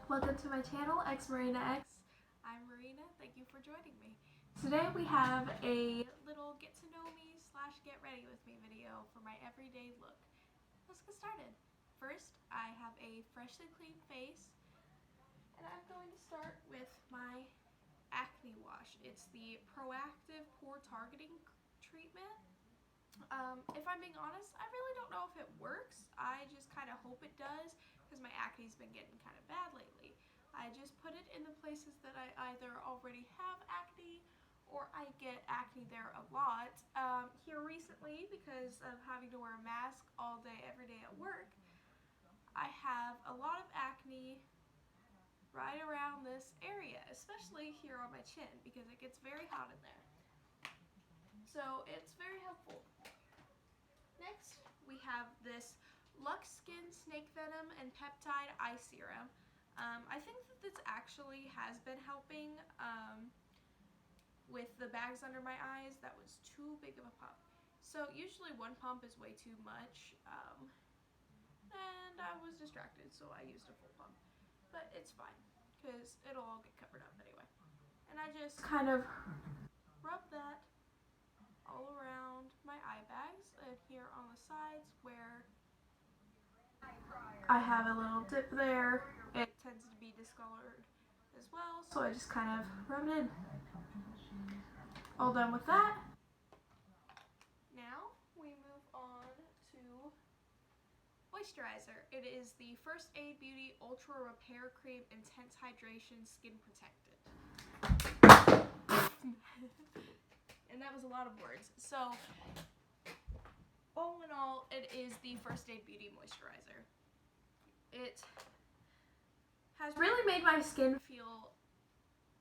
Welcome to my channel, XMarinaX. I'm Marina, thank you for joining me. Today we have a little get to know me / get ready with me video for my everyday look. Let's get started. First, I have a freshly clean face, and I'm going to start with my acne wash. It's the Proactive Pore Targeting Treatment. If I'm being honest, I really don't know if it works. I just kind of hope it does because my acne's been getting kind of bad lately. I just put it in the places that I either already have acne or I get acne there a lot. Here recently, because of having to wear a mask all day, every day at work, I have a lot of acne right around this area, especially here on my chin because it gets very hot in there. So it's very helpful. Next, we have this luxeskin snake venom and peptide eye serum. I think that this actually has been helping with the bags under my eyes. That was too big of a pump. So usually one pump is way too much, and I was distracted, so I used a full pump. But it's fine, because it'll all get covered up anyway. And I just kind of rub that all around my eye bags and here on the sides where I have a little dip there. It tends to be discolored as well, so I just kind of rub it in. All done with that. Now we move on to moisturizer. It is the First Aid Beauty Ultra Repair Cream Intense Hydration Skin Protected. And that was a lot of words. So, all in all, it is the First Aid Beauty Moisturizer. It has really made my skin feel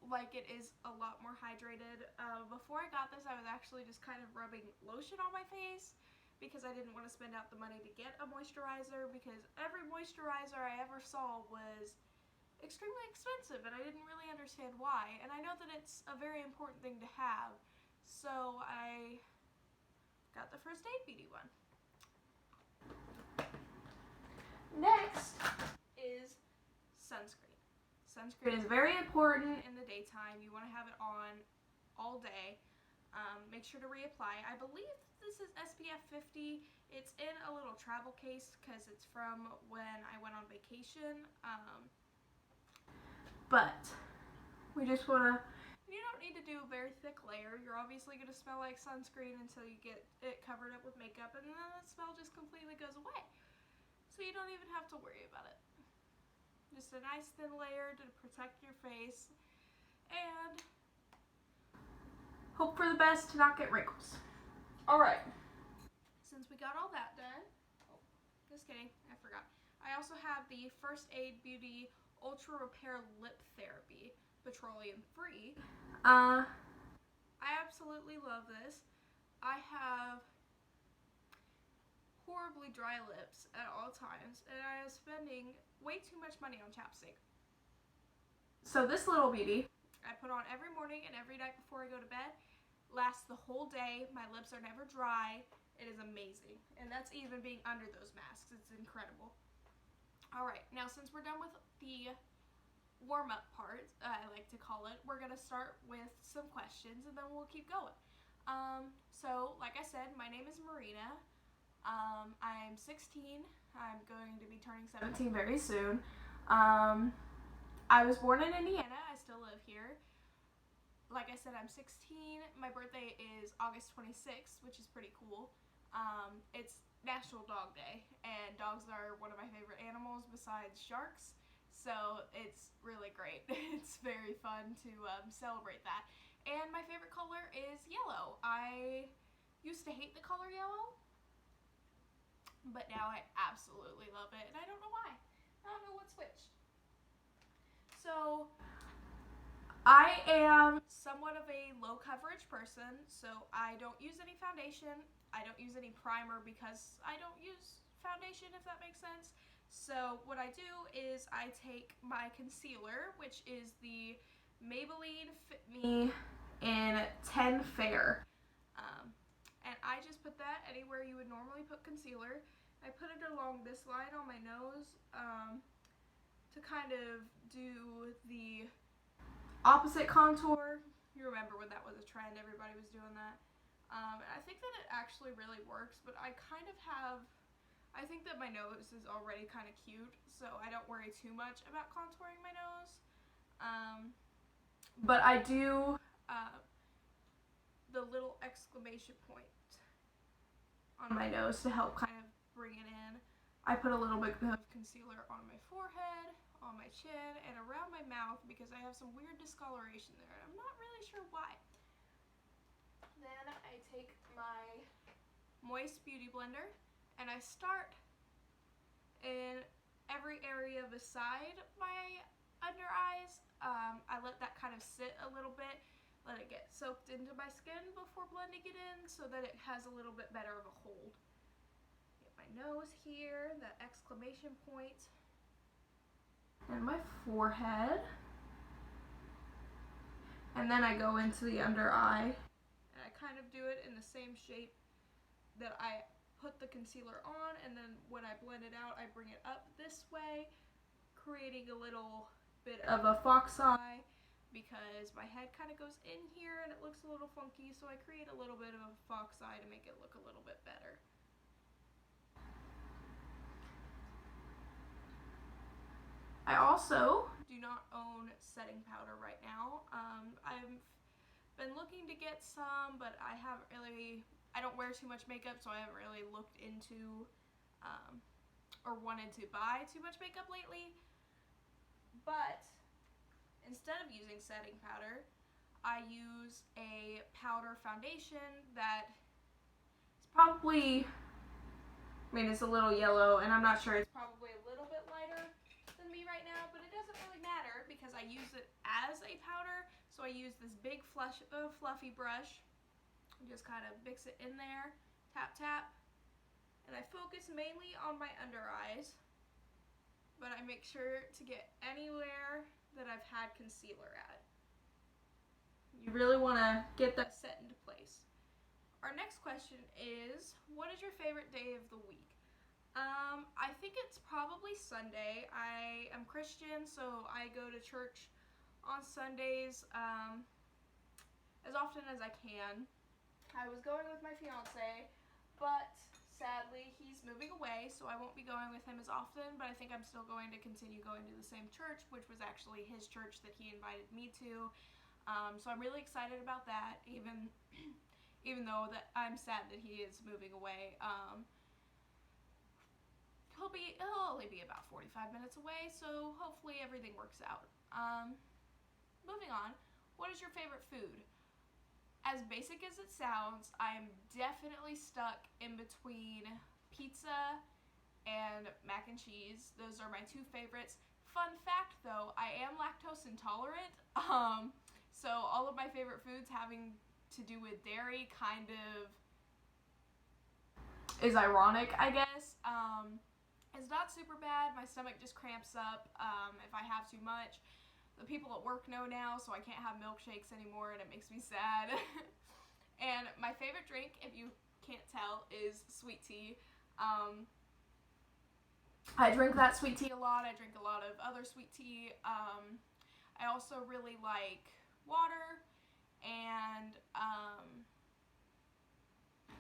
like it is a lot more hydrated. Before I got this, I was actually just kind of rubbing lotion on my face because I didn't want to spend out the money to get a moisturizer, because every moisturizer I ever saw was extremely expensive and I didn't really understand why. And I know that it's a very important thing to have, so I got the First Aid Beauty one. Next is sunscreen. Sunscreen is very important in the daytime. You want to have it on all day. Make sure to reapply. I believe this is SPF 50. It's in a little travel case because it's from when I went on vacation. But we just want to, you don't need to do a very thick layer. You're obviously going to smell like sunscreen until you get it covered up with makeup, and then the smell just completely goes away. So you don't even have to worry about it. Just a nice thin layer to protect your face and hope for the best to not get wrinkles. Alright, since we got all that done, just kidding, I forgot. I also have the First Aid Beauty Ultra Repair Lip Therapy, petroleum free. I absolutely love this. I have horribly dry lips at all times, and I am spending way too much money on chapstick. So this little beauty I put on every morning and every night before I go to bed. Lasts the whole day. My lips are never dry. It is amazing, and that's even being under those masks. It's incredible. Alright, now since we're done with the warm-up part, I like to call it, we're gonna start with some questions and then we'll keep going. So like I said, my name is Marina. I'm 16. I'm going to be turning 17 very soon. I was born in Indiana. I still live here. Like I said, I'm 16. My birthday is August 26th, which is pretty cool. It's National Dog Day, and dogs are one of my favorite animals besides sharks, so it's really great. It's very fun to celebrate that. And my favorite color is yellow. I used to hate the color yellow, but now I absolutely love it, and I don't know why. I don't know what switched. So I am somewhat of a low coverage person, so I don't use any foundation. I don't use any primer because I don't use foundation, if that makes sense. So what I do is I take my concealer, which is the Maybelline Fitme in 10 Fair. And I just put that anywhere you would normally put concealer. I put it along this line on my nose to kind of do the opposite contour. You remember when that was a trend, everybody was doing that. And I think that it actually really works, but I think that my nose is already kind of cute, so I don't worry too much about contouring my nose. But I do the little exclamation point on my nose to help kind of bring it in. I put a little bit of concealer on my forehead, on my chin, and around my mouth because I have some weird discoloration there. I'm not really sure why. Then I take my Moist Beauty Blender and I start in every area beside my under eyes. I let that kind of sit a little bit, let it get soaked into my skin before blending it in so that it has a little bit better of a hold. Get my nose here, that exclamation point, and my forehead. And then I go into the under eye, and I kind of do it in the same shape that I put the concealer on, and then when I blend it out, I bring it up this way, creating a little bit of a fox eye because my head kind of goes in here and it looks a little funky, so I create a little bit of a fox eye to make it look a little bit better. I also do not own setting powder right now. I've been looking to get some, but I don't wear too much makeup, so I haven't really looked into or wanted to buy too much makeup lately. But instead of using setting powder, I use a powder foundation that is probably, it's a little yellow, and I'm not sure, it's probably a little bit lighter than me right now, but it doesn't really matter because I use it as a powder. So I use this big fluffy brush and just kind of mix it in there, tap tap, and I focus mainly on my under eyes, but I make sure to get anywhere that I've had concealer at. You really want to get that set into place. Our next question is, what is your favorite day of the week? I think it's probably Sunday. I am Christian, so I go to church on Sundays as often as I can. I was going with my fiance, but sadly he's moving away, so I won't be going with him as often, but I think I'm still going to continue going to the same church, which was actually his church that he invited me to. So I'm really excited about that, even though that I'm sad that he is moving away. He'll only be about 45 minutes away, so hopefully everything works out. Moving on, what is your favorite food? As basic as it sounds, I'm definitely stuck in between pizza and mac and cheese. Those are my two favorites. Fun fact though, I am lactose intolerant, so all of my favorite foods having to do with dairy kind of is ironic, I guess. It's not super bad. My stomach just cramps up if I have too much. The people at work know now, so I can't have milkshakes anymore, and it makes me sad. And my favorite drink, if you can't tell, is sweet tea. I drink that sweet tea a lot. I drink a lot of other sweet tea. I also really like water and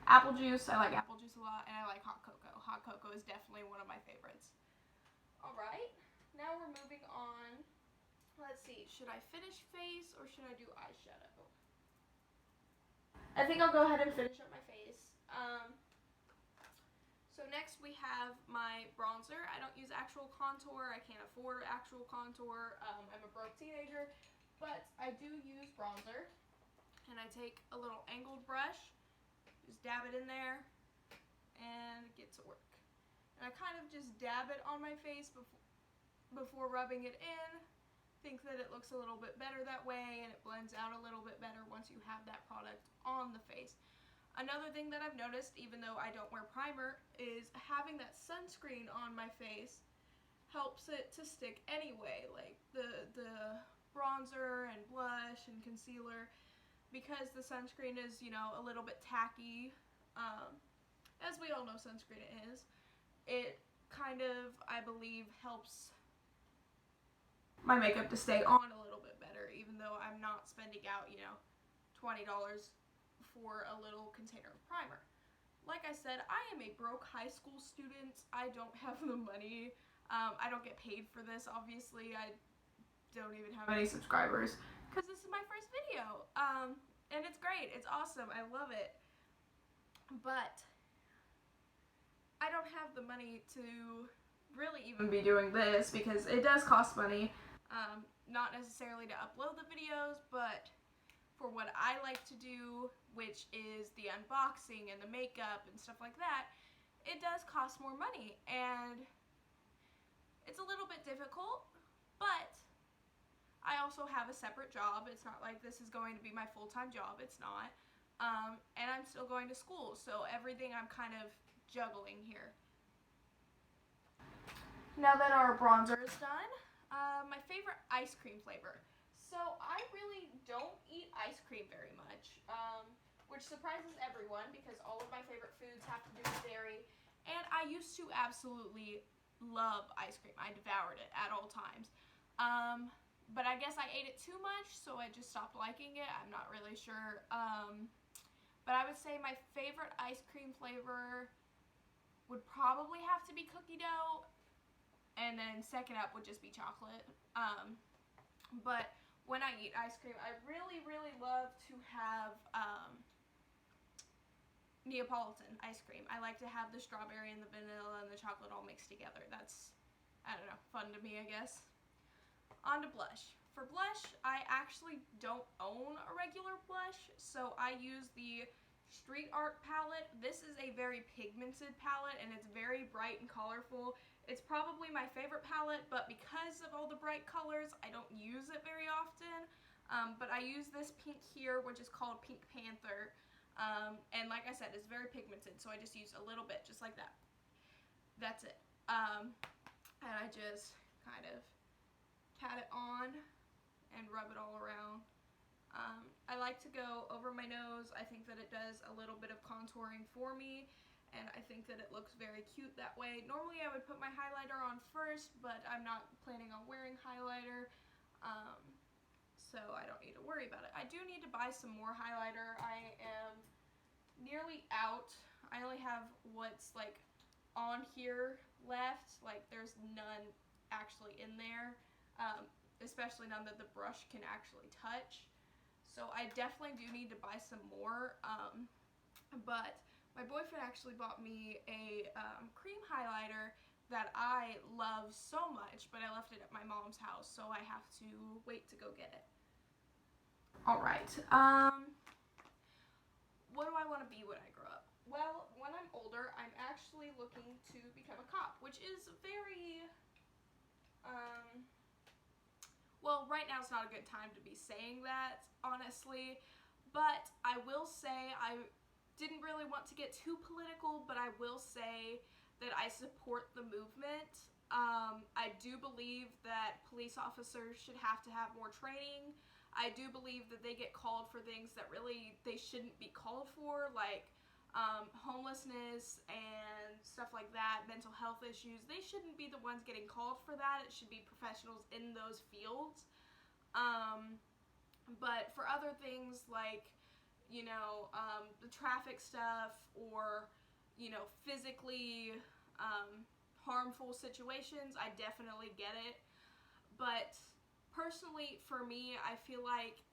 apple juice. I like apple juice a lot, and I like hot cocoa. Hot cocoa is definitely one of my favorites. Alright, now we're moving on. Let's see, should I finish face or should I do eyeshadow? I think I'll go ahead and finish up my face. So next we have my bronzer. I don't use actual contour. I can't afford actual contour. I'm a broke teenager, but I do use bronzer. And I take a little angled brush, just dab it in there, and get to work. And I kind of just dab it on my face before rubbing it in. Think that it looks a little bit better that way, and it blends out a little bit better once you have that product on the face. Another thing that I've noticed, even though I don't wear primer, is having that sunscreen on my face helps it to stick anyway, like the bronzer and blush and concealer, because the sunscreen is, a little bit tacky, as we all know sunscreen is. It kind of, I believe, helps my makeup to stay on a little bit better, even though I'm not spending out, you know, $20 for a little container of primer. Like I said, I am a broke high school student. I don't have the money. I don't get paid for this, obviously. I don't even have any subscribers because this is my first video. And it's great. It's awesome. I love it. But I don't have the money to really even be doing this because it does cost money. Not necessarily to upload the videos, but for what I like to do, which is the unboxing and the makeup and stuff like that, it does cost more money. And it's a little bit difficult, but I also have a separate job. It's not like this is going to be my full-time job. It's not. And I'm still going to school, so everything I'm kind of juggling here. Now that our bronzer is done, my favorite ice cream flavor. So I really don't eat ice cream very much, which surprises everyone because all of my favorite foods have to do with dairy. And I used to absolutely love ice cream. I devoured it at all times. But I guess I ate it too much, so I just stopped liking it. I'm not really sure. But I would say my favorite ice cream flavor would probably have to be cookie dough, and then second up would just be chocolate. But when I eat ice cream, I really, really love to have Neapolitan ice cream. I like to have the strawberry and the vanilla and the chocolate all mixed together. That's, I don't know, fun to me, I guess. On to blush. For blush, I actually don't own a regular blush, so I use the Street Art palette. This is a very pigmented palette, and it's very bright and colorful. It's probably my favorite palette, but because of all the bright colors, I don't use it very often. But I use this pink here, which is called Pink Panther. And like I said, it's very pigmented, so I just use a little bit, just like that. That's it. And I just kind of pat it on and rub it all around. I like to go over my nose. I think that it does a little bit of contouring for me, and I think that it looks very cute that way. Normally I would put my highlighter on first, but I'm not planning on wearing highlighter, so I don't need to worry about it. I do need to buy some more highlighter. I am nearly out. I only have what's like on here left. Like there's none actually in there, especially none that the brush can actually touch. So I definitely do need to buy some more, but my boyfriend actually bought me a cream highlighter that I love so much, but I left it at my mom's house, so I have to wait to go get it. Alright, what do I want to be when I grow up? Well, when I'm older, I'm actually looking to become a cop, which is very, well, right now it's not a good time to be saying that, honestly, but I will say I didn't really want to get too political, but I will say that I support the movement. I do believe that police officers should have to have more training. I do believe that they get called for things that really they shouldn't be called for, like homelessness and stuff like that, mental health issues. They shouldn't be the ones getting called for that. It should be professionals in those fields. But for other things like, you know, the traffic stuff or, you know, physically harmful situations, I definitely get it. But personally, for me, I feel like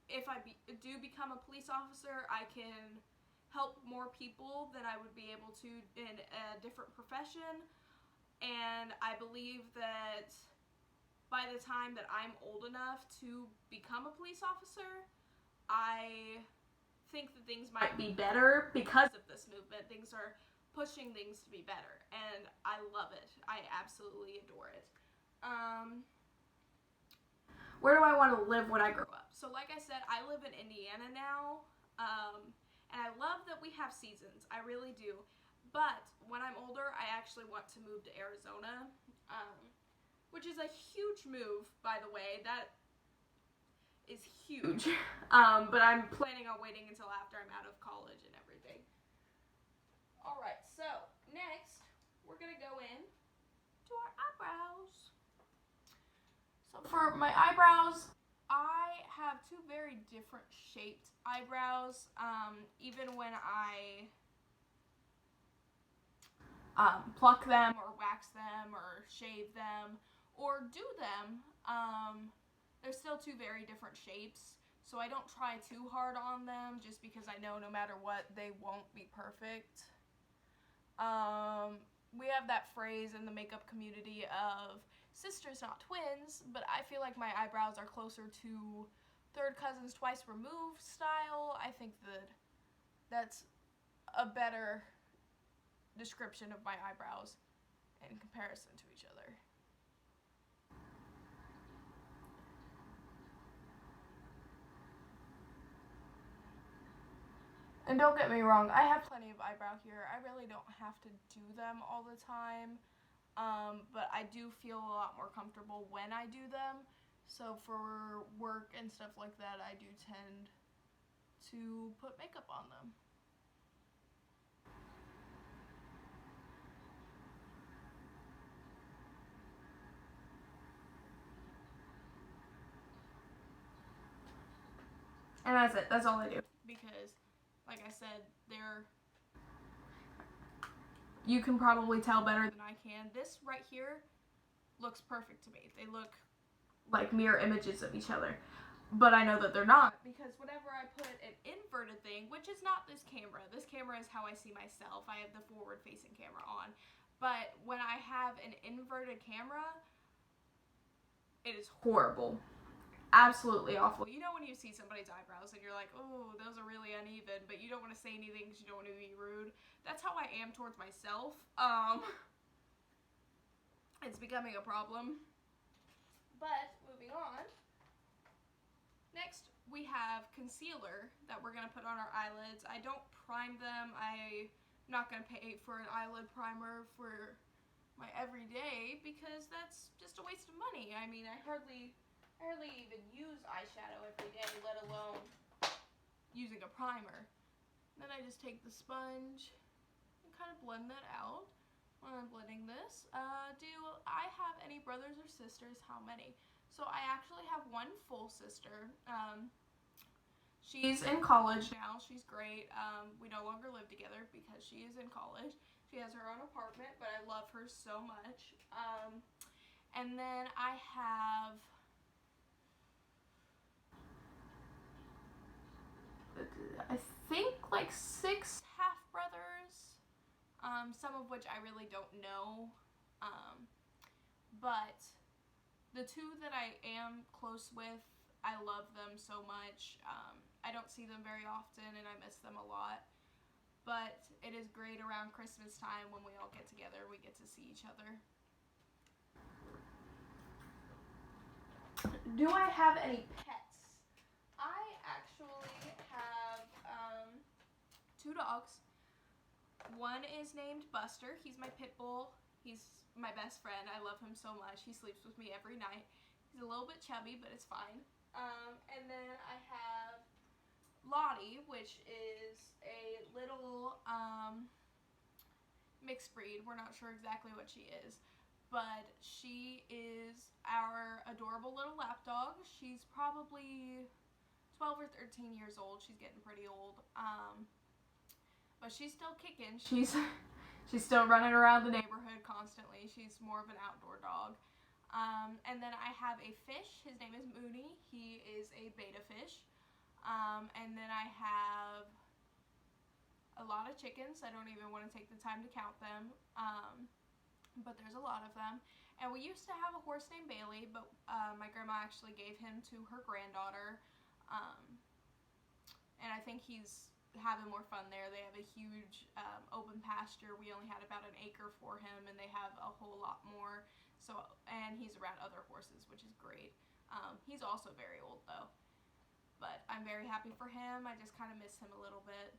if I do become a police officer, I can help more people than I would be able to in a different profession. And I believe that by the time that I'm old enough to become a police officer, I think that things might be better because of this movement. Things are pushing things to be better, and I love it. I absolutely adore it. Where do I want to live when I grow up? So like I said, I live in Indiana now, and I love that we have seasons. I really do. But when I'm older, I actually want to move to Arizona, which is a huge move, by the way. That is huge. But I'm planning on waiting until after I'm out of college and everything. Alright, so next we're going to go in to our eyebrows. So For my eyebrows, I have two very different shaped eyebrows. Even when I pluck them or wax them or shave them or do them, they're still two very different shapes. So I don't try too hard on them just because I know no matter what, they won't be perfect. We have that phrase in the makeup community of sisters, not twins, but I feel like my eyebrows are closer to third cousins twice removed style. I think that that's a better description of my eyebrows in comparison to each other. And don't get me wrong, I have plenty of eyebrow here. I really don't have to do them all the time, but I do feel a lot more comfortable when I do them. So for work and stuff like that, I do tend to put makeup on them. And that's it. That's all I do. Because, like I said, you can probably tell better than I can. This right here looks perfect to me. They look like mirror images of each other. But I know that they're not, because whenever I put an inverted thing, which is not this camera is how I see myself. I have the forward-facing camera on. But when I have an inverted camera, it is horrible. Absolutely awful. You know when you see somebody's eyebrows and you're like, oh, those are really uneven, but you don't want to say anything because you don't want to be rude. That's how I am towards myself. It's becoming a problem. But moving on. Next, we have concealer that we're going to put on our eyelids. I don't prime them. I'm not going to pay for an eyelid primer for my everyday because that's just a waste of money. I mean, I hardly even use eyeshadow every day, let alone using a primer. Then I just take the sponge and kind of blend that out. When I'm blending this, do I have any brothers or sisters? How many? So I actually have one full sister. She's in college now. She's great. We no longer live together because she is in college. She has her own apartment, but I love her so much. And then I have I think like 6 half brothers, some of which I really don't know, but the 2 that I am close with, I love them so much. I don't see them very often and I miss them a lot, but it is great around Christmas time when we all get together, we get to see each other. Do I have any pets? I actually have 2 dogs. One is named Buster. He's my pit bull. He's my best friend. I love him so much. He sleeps with me every night. He's a little bit chubby, but it's fine. And then I have Lottie, which is a little mixed breed. We're not sure exactly what she is, but she is our adorable little lap dog. She's probably 12 or 13 years old. She's getting pretty old. But she's still kicking. She's still running around the neighborhood constantly. She's more of an outdoor dog. And then I have a fish. His name is Mooney. He is a betta fish. And then I have a lot of chickens. I don't even want to take the time to count them. But there's a lot of them. And we used to have a horse named Bailey, but my grandma actually gave him to her granddaughter. And I think he's having more fun there. They have a huge open pasture. We only had about an acre for him, and they have a whole lot more. So, and he's around other horses, which is great. He's also very old though, but I'm very happy for him. I just kind of miss him a little bit.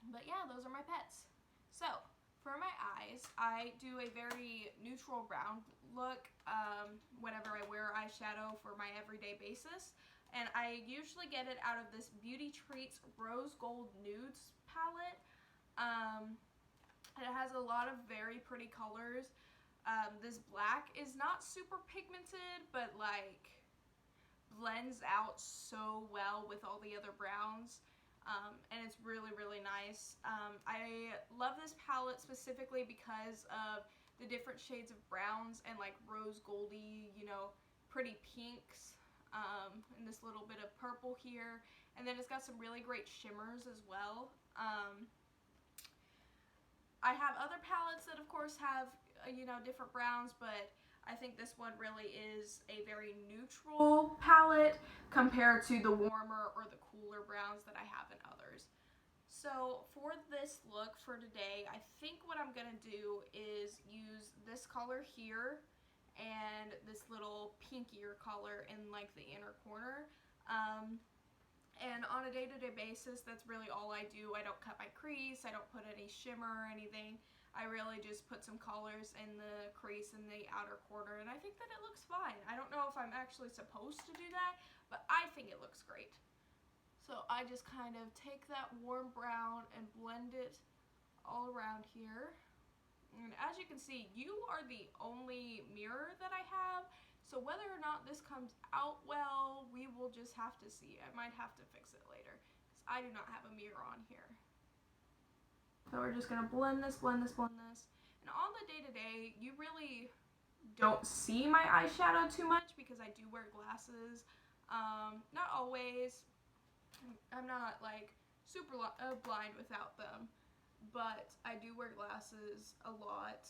But yeah, those are my pets. So for my eyes, I do a very neutral brown look whenever I wear eyeshadow for my everyday basis. And I usually get it out of this Beauty Treats Rose Gold Nudes palette. It has a lot of very pretty colors. This black is not super pigmented, but like blends out so well with all the other browns. And it's really, really nice. I love this palette specifically because of the different shades of browns and like rose goldy, you know, pretty pinks, and this little bit of purple here. And then it's got some really great shimmers as well. I have other palettes that of course have, you know, different browns, but I think this one really is a very neutral palette compared to the warmer or the cooler browns that I have in others. So for this look for today, I think what I'm going to do is use this color here and this little pinkier color in like the inner corner. And on a day-to-day basis, that's really all I do. I don't cut my crease, I don't put any shimmer or anything. I really just put some colors in the crease in the outer corner, and I think that it looks fine. I don't know if I'm actually supposed to do that, but I think it looks great. So I just kind of take that warm brown and blend it all around here. And as you can see, you are the only mirror that I have, so whether or not this comes out well, we will just have to see. I might have to fix it later, because I do not have a mirror on here. So we're just going to blend this, blend this, blend this. And on the day-to-day, you really don't see my eyeshadow too much because I do wear glasses. Not always. I'm not like super blind without them, but I do wear glasses a lot.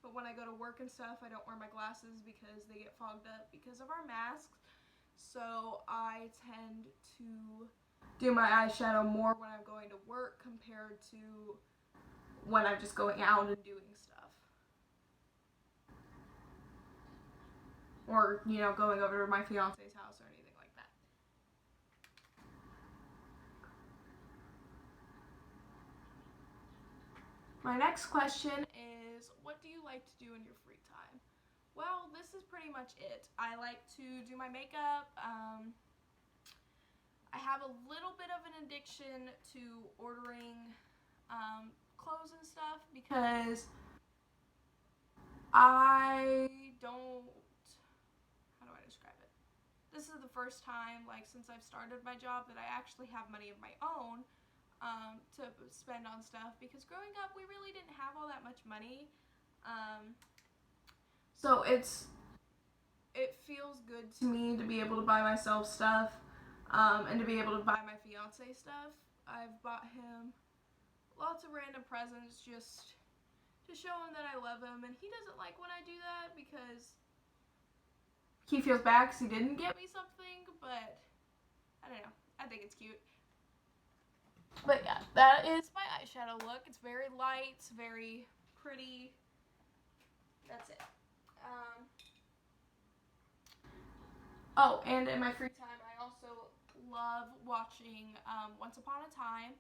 But when I go to work and stuff, I don't wear my glasses because they get fogged up because of our masks. So I tend to do my eyeshadow more when I'm going to work compared to when I'm just going out and doing stuff. Or, you know, going over to my fiance's house or anything like that. My next question is, what do you like to do in your free time? Well, this is pretty much it. I like to do my makeup. I have a little bit of an addiction to ordering clothes and stuff because I don't, how do I describe it? This is the first time, like, since I've started my job that I actually have money of my own to spend on stuff, because growing up we really didn't have all that much money. So it feels good to me to be able to buy myself stuff, and to be able to buy my fiance stuff. I've bought him lots of random presents just to show him that I love him, and he doesn't like when I do that because he feels bad because he didn't get me something, but I don't know. I think it's cute. But yeah, that is my eyeshadow look. It's very light, it's very pretty. That's it. Oh, and in my free time, I also love watching Once Upon a Time.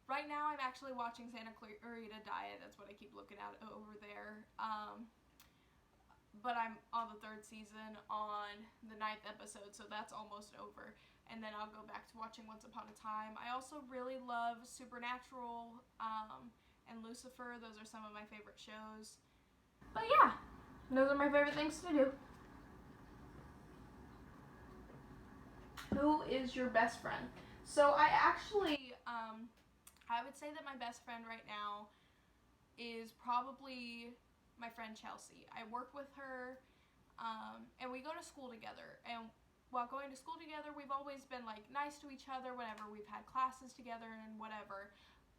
Right now, I'm actually watching Santa Clarita Diet. That's what I keep looking at over there. But I'm on the 3rd season on the 9th episode, so that's almost over. And then I'll go back to watching Once Upon a Time. I also really love Supernatural and Lucifer. Those are some of my favorite shows. But yeah, those are my favorite things to do. Who is your best friend? So I actually, I would say that my best friend right now is probably my friend Chelsea. I work with her, and we go to school together. And while going to school together, we've always been like nice to each other whenever we've had classes together and whatever.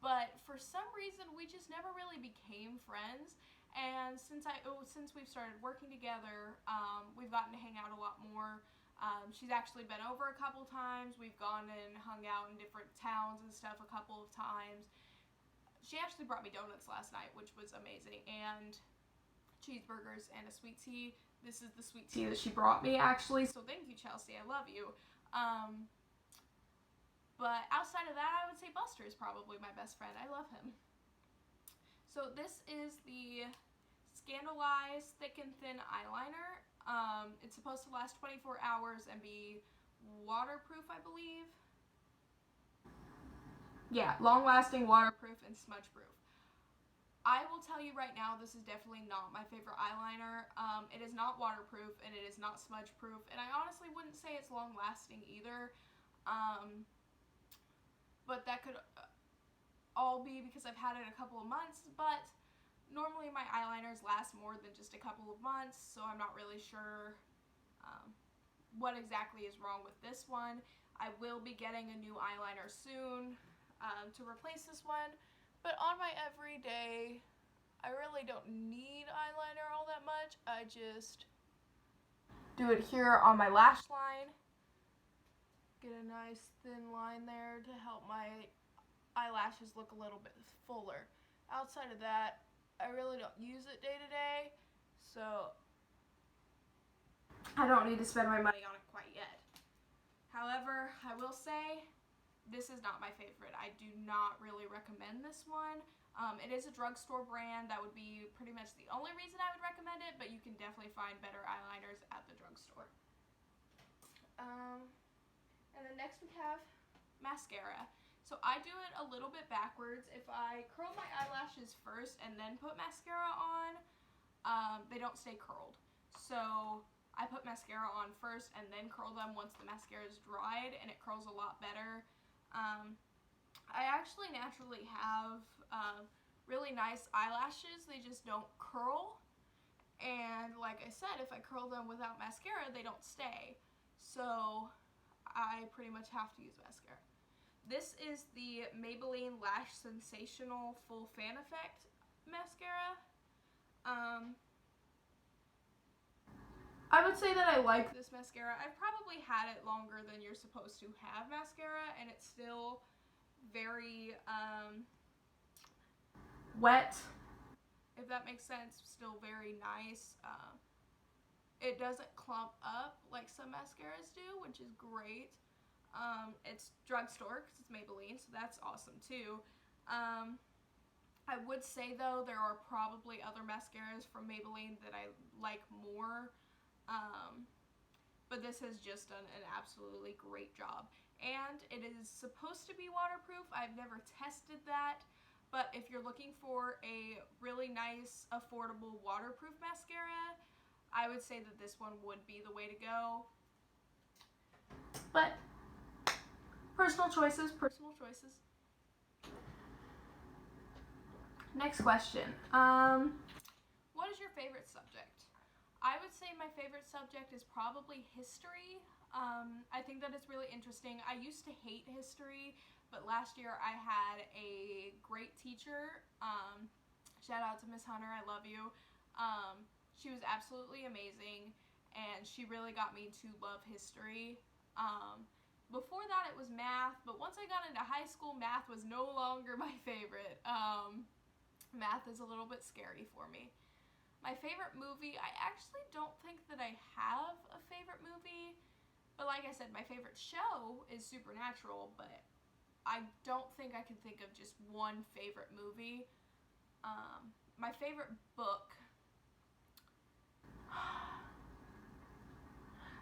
But for some reason, we just never really became friends. And since we've started working together, we've gotten to hang out a lot more. She's actually been over a couple times. We've gone and hung out in different towns and stuff a couple of times. She actually brought me donuts last night, which was amazing, and cheeseburgers and a sweet tea. This is the sweet tea that she brought me, actually, so thank you, Chelsea. I love you. But outside of that, I would say Buster is probably my best friend. I love him. So this is the Scandaleyes Thick and Thin Eyeliner. It's supposed to last 24 hours and be waterproof, I believe. Yeah, long-lasting, waterproof, and smudge-proof. I will tell you right now, this is definitely not my favorite eyeliner. It is not waterproof, and it is not smudge proof, and I honestly wouldn't say it's long lasting either. But that could all be because I've had it a couple of months, but normally my eyeliners last more than just a couple of months, so I'm not really sure what exactly is wrong with this one. I will be getting a new eyeliner soon to replace this one, but on my everyday, I really don't need eyeliner all that much. I just do it here on my lash line. Get a nice thin line there to help my eyelashes look a little bit fuller. Outside of that, I really don't use it day to day, so I don't need to spend my money on it quite yet. However, I will say this is not my favorite. I do not really recommend this one. It is a drugstore brand. That would be pretty much the only reason I would recommend it, but you can definitely find better eyeliners at the drugstore. And then next we have mascara. So I do it a little bit backwards. If I curl my eyelashes first and then put mascara on, they don't stay curled. So I put mascara on first and then curl them once the mascara is dried, and it curls a lot better. I actually naturally have really nice eyelashes. They just don't curl. And like I said, if I curl them without mascara, they don't stay. So I pretty much have to use mascara. This is the Maybelline Lash Sensational Full Fan Effect mascara. I would say that I like this mascara. I've probably had it longer than you're supposed to have mascara, and it's still very wet, if that makes sense. Still very nice. It doesn't clump up like some mascaras do, which is great. It's drugstore because it's Maybelline, so that's awesome too. I would say though, there are probably other mascaras from Maybelline that I like more, but this has just done an absolutely great job. And it is supposed to be waterproof. I've never tested that, but if you're looking for a really nice, affordable, waterproof mascara, I would say that this one would be the way to go. But personal choices, personal choices. Next question. What is your favorite subject? I would say my favorite subject is probably history. I think that it's really interesting. I used to hate history, but last year I had a great teacher. Shout out to Miss Hunter, I love you. She was absolutely amazing, and she really got me to love history. Before that it was math, but once I got into high school, math was no longer my favorite. Math is a little bit scary for me. My favorite movie, I actually don't think that I have a favorite movie, but like I said, my favorite show is Supernatural, but I don't think I can think of just one favorite movie. My favorite book,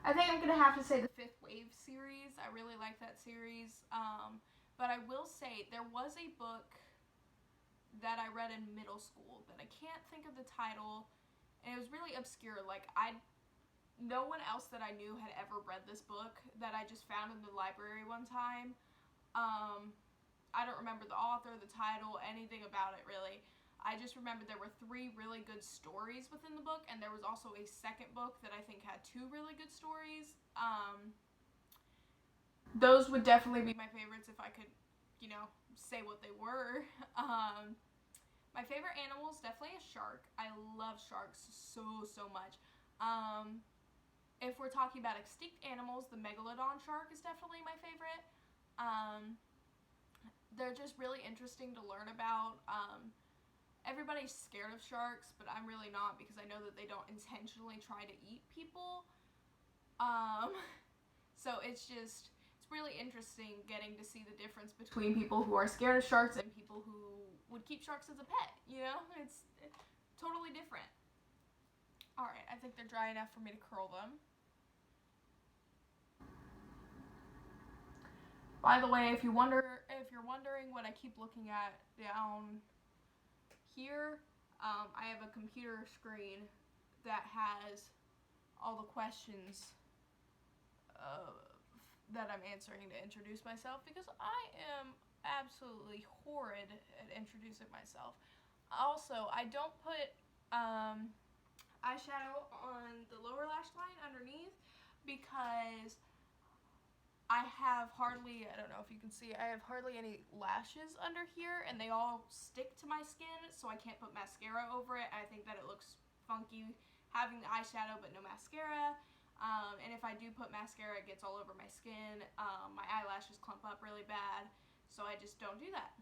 I think I'm going to have to say the Fifth Wave series. I really like that series. But I will say there was a book that I read in middle school that I can't think of the title, and it was really obscure. Like, no one else that I knew had ever read this book that I just found in the library one time. I don't remember the author, the title, anything about it really. I just remember there were 3 really good stories within the book, and there was also a second book that I think had 2 really good stories. Those would definitely be my favorites if I could, say what they were. My favorite animal is definitely a shark. I love sharks so much. If we're talking about extinct animals, the megalodon shark is definitely my favorite. They're just really interesting to learn about. Everybody's scared of sharks, but I'm really not, because I know that they don't intentionally try to eat people. So it's really interesting getting to see the difference between people who are scared of sharks and people who would keep sharks as a pet, It's totally different. Alright, I think they're dry enough for me to curl them. By the way, if you're wondering what I keep looking at down here, I have a computer screen that has all the questions that I'm answering to introduce myself, because I am absolutely horrid at introducing myself. Also, I don't put eyeshadow on the lower lash line underneath because I have hardly, I don't know if you can see, I have hardly any lashes under here, and they all stick to my skin, so I can't put mascara over it. I think that it looks funky having the eyeshadow but no mascara. And if I do put mascara, it gets all over my skin. My eyelashes clump up really bad, so I just don't do that.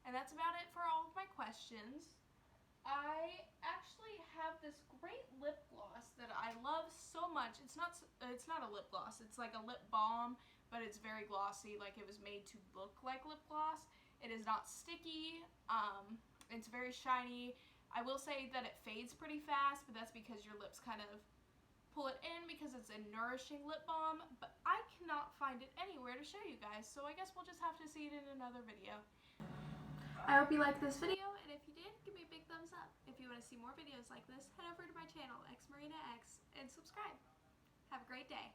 And that's about it for all of my questions. I actually have this great lip gloss that I love so much. It's not a lip gloss. It's like a lip balm, but it's very glossy. Like, it was made to look like lip gloss. It is not sticky. It's very shiny. I will say that it fades pretty fast, but that's because your lips kind of pull it in because it's a nourishing lip balm. But I cannot find it anywhere to show you guys, so I guess we'll just have to see it in another video. I hope you liked this video, and if you did, give me a big thumbs up. If you want to see more videos like this, head over to my channel, xmarinax, and subscribe. Have a great day.